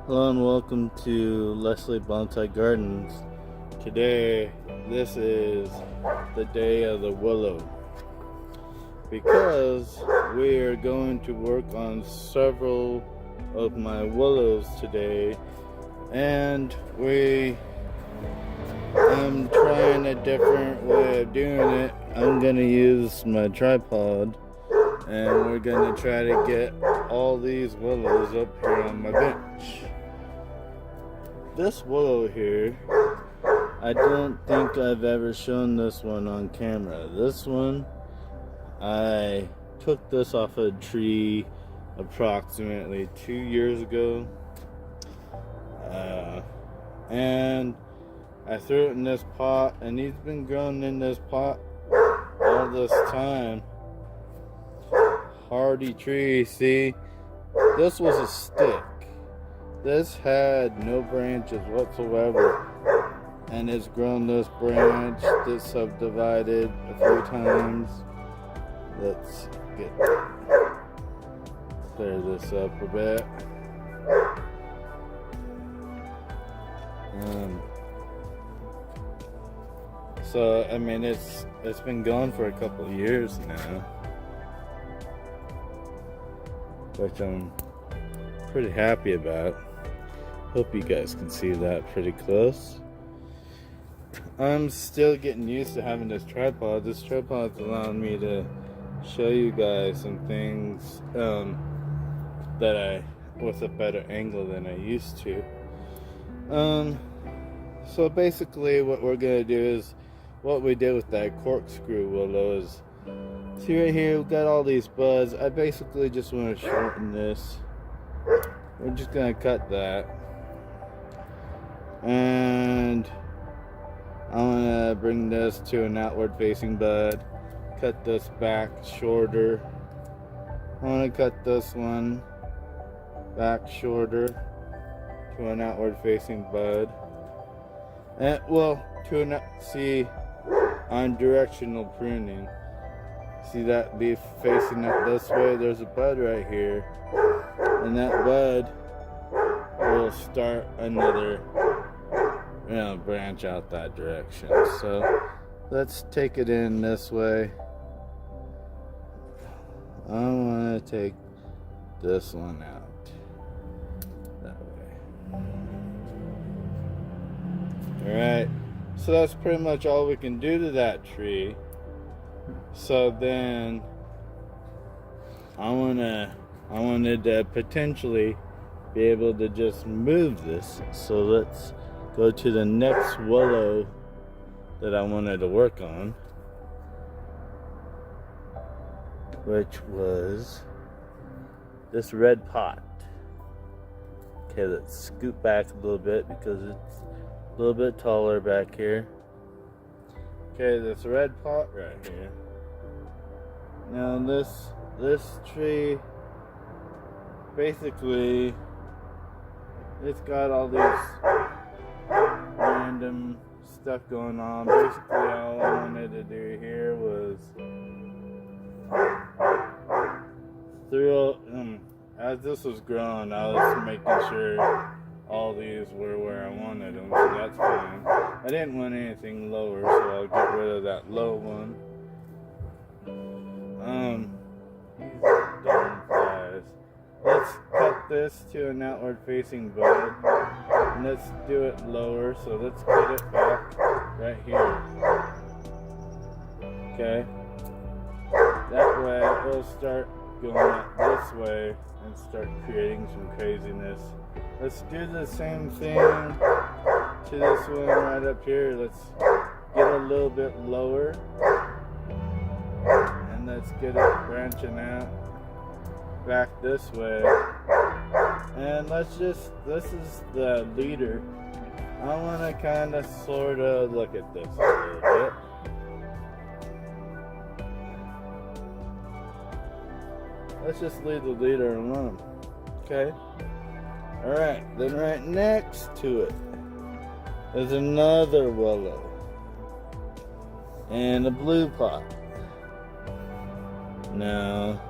Hello and welcome to Leslie Bonsai Gardens. Today, this is the day of the willow because we are going to work on several of my willows today, and I'm trying a different way of doing it. I'm gonna use my tripod and we're gonna try to get all these willows up here on my bench. This willow here, I don't think I've ever shown this one on camera. This one, I took this off a tree approximately 2 years ago, and I threw it in this pot, and he's been growing in this pot all this time. Hardy tree. See, this was a stick. This had no branches whatsoever, and it's grown this branch that's subdivided a few times. Let's clear this up a bit. So I mean, it's been going for a couple of years now, which I'm pretty happy about. Hope you guys can see that pretty close. I'm still getting used to having this tripod. This tripod's allowing me to show you guys some things with a better angle than I used to. So basically what we're gonna do is what we did with that corkscrew willow is, see right here, we've got all these buds. I basically just want to shorten this. We're just gonna cut that, and I want to bring this to an outward facing bud, cut this back shorter. I want to cut this one back shorter to an outward facing bud, and see, on directional pruning, see that be facing up this way. There's a bud right here, and that bud will start another branch out that direction. So let's take it in this way. I want to take this one out that way. Alright, so that's pretty much all we can do to that tree. So then I wanted to potentially be able to just move this. So let's go to the next willow that I wanted to work on, which was this red pot. Okay, let's scoot back a little bit because it's a little bit taller back here. Okay, this red pot right here. Now this tree, basically, it's got all these random stuff going on. Basically, all I wanted to do here was as this was growing, I was making sure all these were where I wanted them, so that's fine. I didn't want anything lower, so I'll get rid of that low one. Darn flies. Let's cut this to an outward facing bud, and let's do it lower, so let's put it back right here. Okay, that way it will start going up this way and start creating some craziness. Let's do the same thing to this one right up here. Let's get a little bit lower, and let's get it branching out back this way. And this is the leader. I want to kind of sort of look at this a little bit. Let's just leave the leader alone. Okay? Alright, then right next to it is another willow and a blue pot. Now,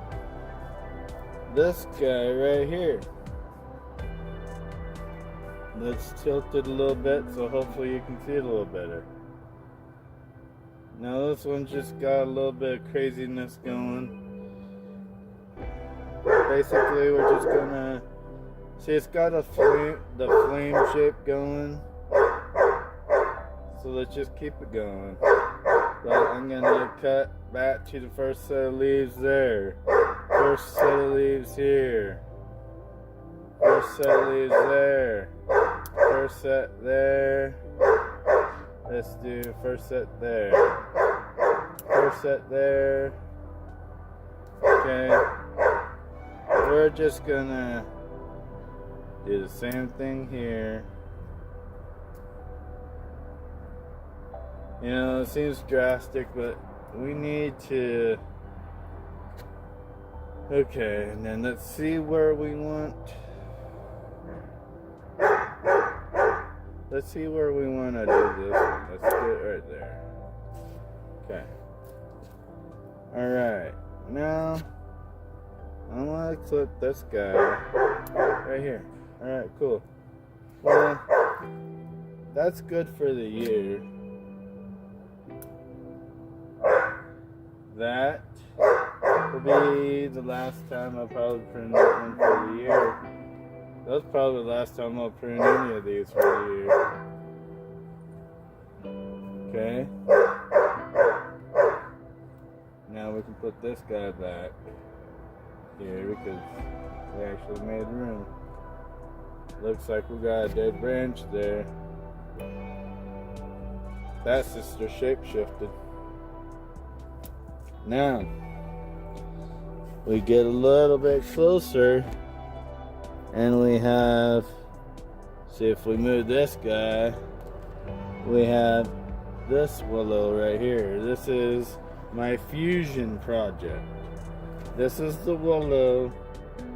this guy right here, Let's tilt it a little bit so hopefully you can see it a little better. Now this one's just got a little bit of craziness going. Basically, we're just gonna see it's got the flame shape going. So let's just keep it going. But I'm gonna cut back to the first set of leaves there. First set of leaves here. First set of leaves there. First set there. Let's do first set there. First set there. Okay. We're just gonna do the same thing here. You know, it seems drastic, but we need to. Okay, and then let's see where we want. Let's see where we want to do this one. Let's do it right there. Okay. Alright. Now, I want to clip this guy right here. Alright, cool. Well, that's good for the year. That will be the last time I'll probably print one for the year. That's probably the last time I'll print any of these for the year. Okay. Now we can put this guy back here because we actually made room. Looks like we got a dead branch there. That sister shape shifted. Now we get a little bit closer and we have, see if we move this guy, we have this willow right here. This is my fusion project. This is the willow.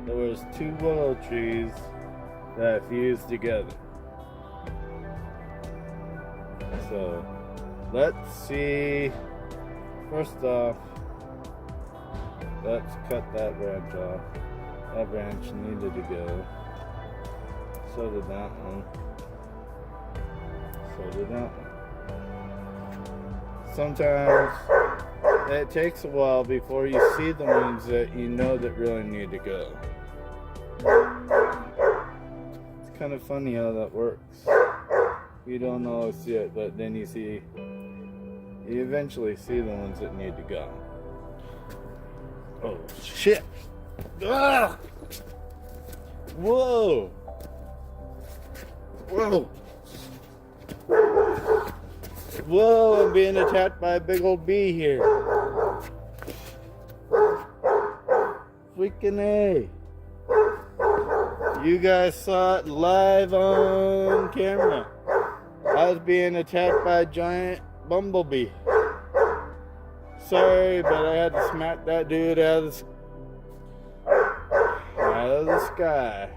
There was 2 willow trees that fused together. So let's see. First off, let's cut that branch off. That branch needed to go. So did that one. So did that one. Sometimes it takes a while before you see the ones that you know that really need to go. It's kind of funny how that works. You don't always see it, but then you eventually see the ones that need to go. Oh shit! Ah! Whoa! Whoa! Whoa! I'm being attacked by a big old bee here. Freaking A! You guys saw it live on camera. I was being attacked by a giant bumblebee. Sorry, but I had to smack that dude out of the sky.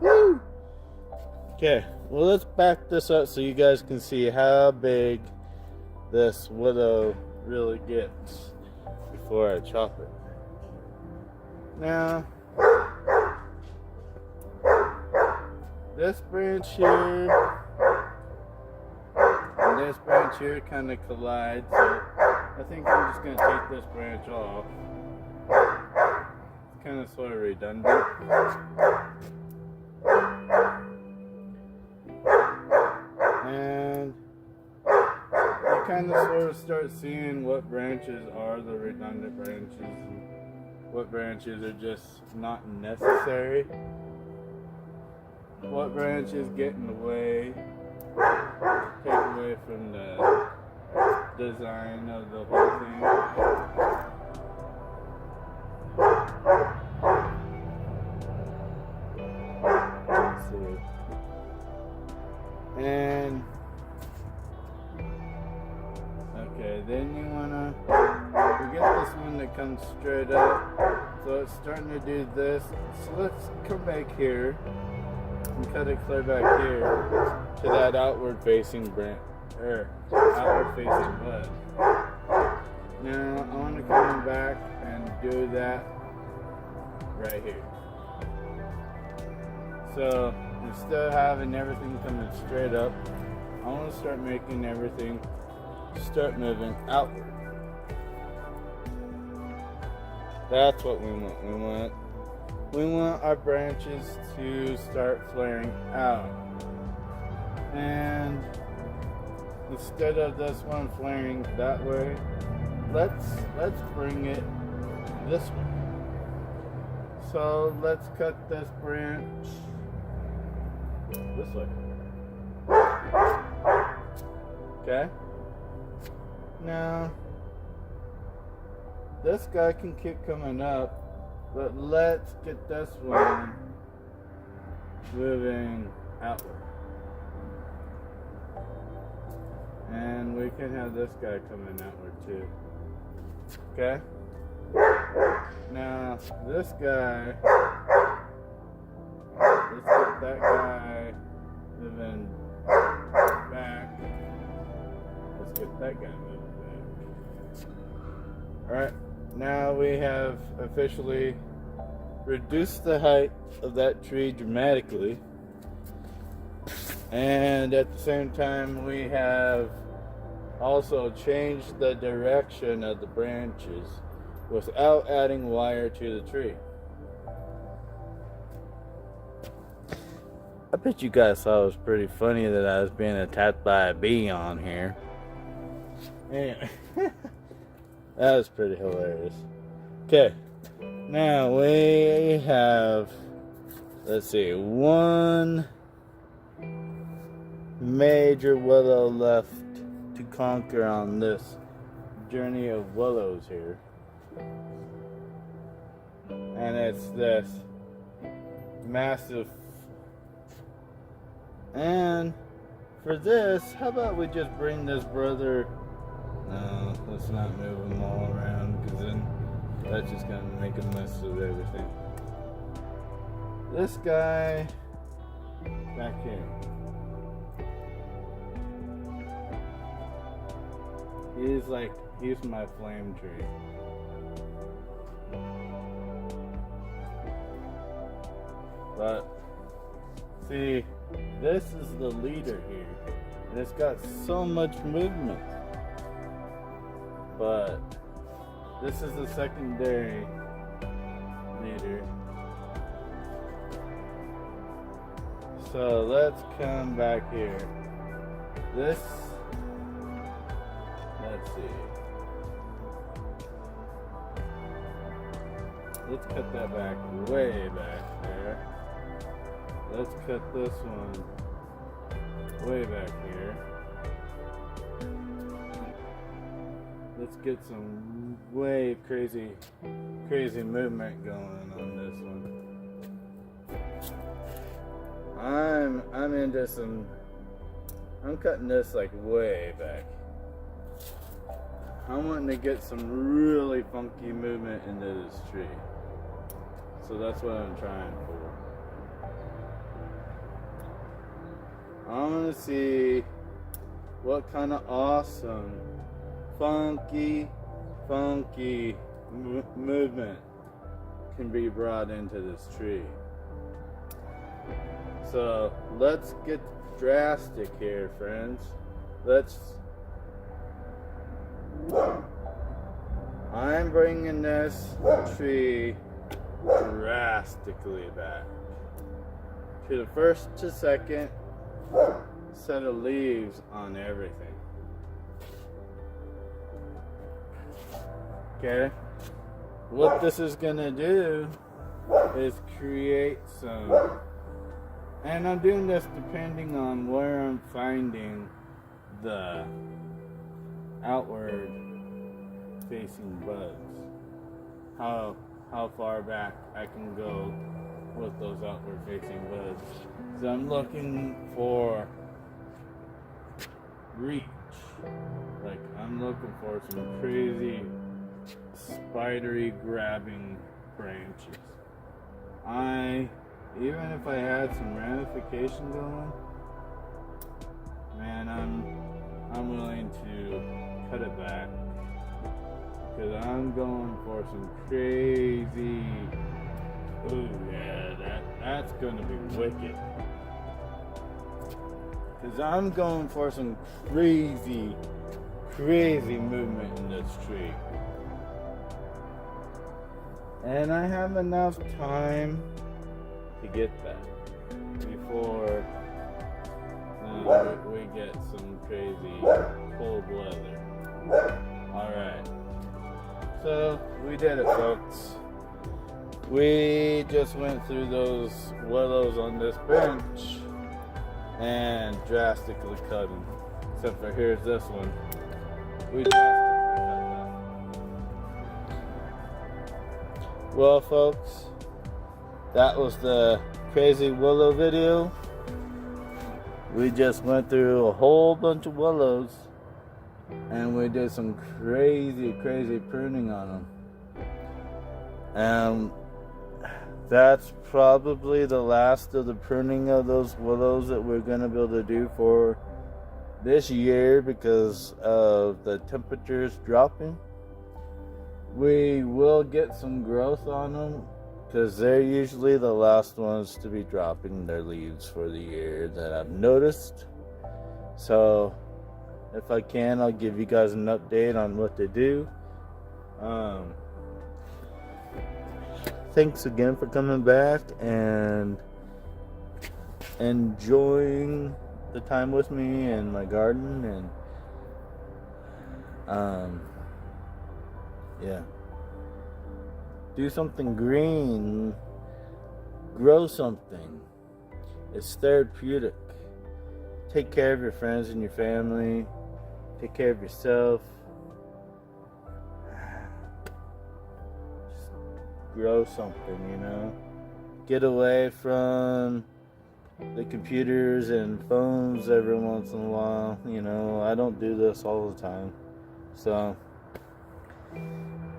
Woo! Okay, well let's back this up so you guys can see how big this willow really gets before I chop it. Now, this branch here and this branch here kind of collide, so I think I'm just going to take this branch off. It's kind of sort of redundant. And you kind of sort of start seeing what branches are the redundant branches and what branches are just not necessary. What branches get in the way, take away from the design of the whole thing. Let's see. And okay, then you wanna get this one that comes straight up. So it's starting to do this. So let's come back here and cut it clear back here to that outward facing branch. Outward facing bud. Now I want to come back and do that right here. So instead of having everything coming straight up, I want to start making everything start moving outward. That's what we want. We want our branches to start flaring out. And instead of this one flaring that way, let's bring it this way. So let's cut this branch this way. Okay? Now, this guy can keep coming up, but let's get this one moving outward. And we can have this guy coming outward too. Okay? Now, this guy, let's get that guy moving back. Let's get that guy moving back. Alright, now we have officially reduced the height of that tree dramatically. And at the same time, we have also changed the direction of the branches without adding wire to the tree. I bet you guys thought it was pretty funny that I was being attacked by a bee on here. Anyway, that was pretty hilarious. Okay, now we have, let's see, one major willow left to conquer on this journey of willows here. And it's this massive. And for this, how about we just bring this brother? No, let's not move them all around, because then that's just gonna make a mess of everything. This guy back here. He's my flame tree. But see, this is the leader here, and it's got so much movement. But this is the secondary leader. So let's come back here. This, let's see. Let's cut that back way back there. Let's cut this one way back here. Let's get some way crazy movement going on this one. I'm into some. I'm cutting this like way back. I'm wanting to get some really funky movement into this tree. So that's what I'm trying for. I want to see what kind of awesome, funky movement can be brought into this tree. So let's get drastic here, friends. I'm bringing this tree drastically back to the first to second set of leaves on everything. Okay, what this is gonna do is create some, and I'm doing this depending on where I'm finding the outward facing buds, how far back I can go with those outward facing buds. So I'm looking for reach. Like, I'm looking for some crazy spidery grabbing branches. Even if I had some ramification going, man, I'm willing to cut it back, because I'm going for some crazy. Ooh, yeah, that's gonna be wicked. Because I'm going for some crazy, crazy movement in this tree. And I have enough time to get that before we get some crazy cold weather. Alright. So, we did it, folks. We just went through those willows on this bench and drastically cut them. Except for here's this one. We drastically cut that. Well, folks, that was the crazy willow video. We just went through a whole bunch of willows and we did some crazy, crazy pruning on them. That's probably the last of the pruning of those willows that we're going to be able to do for this year because of the temperatures dropping. We will get some growth on them because they're usually the last ones to be dropping their leaves for the year that I've noticed. So if I can, I'll give you guys an update on what to do. Thanks again for coming back and enjoying the time with me and my garden, and yeah, do something green, grow something. It's therapeutic. Take care of your friends and your family. Take care of yourself. Grow something, you know. Get away from the computers and phones every once in a while. You know, I don't do this all the time. So,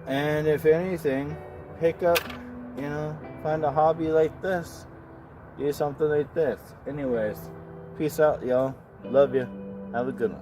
and if anything, pick up, you know, find a hobby like this. Do something like this. Anyways, peace out, y'all. Love you. Have a good one.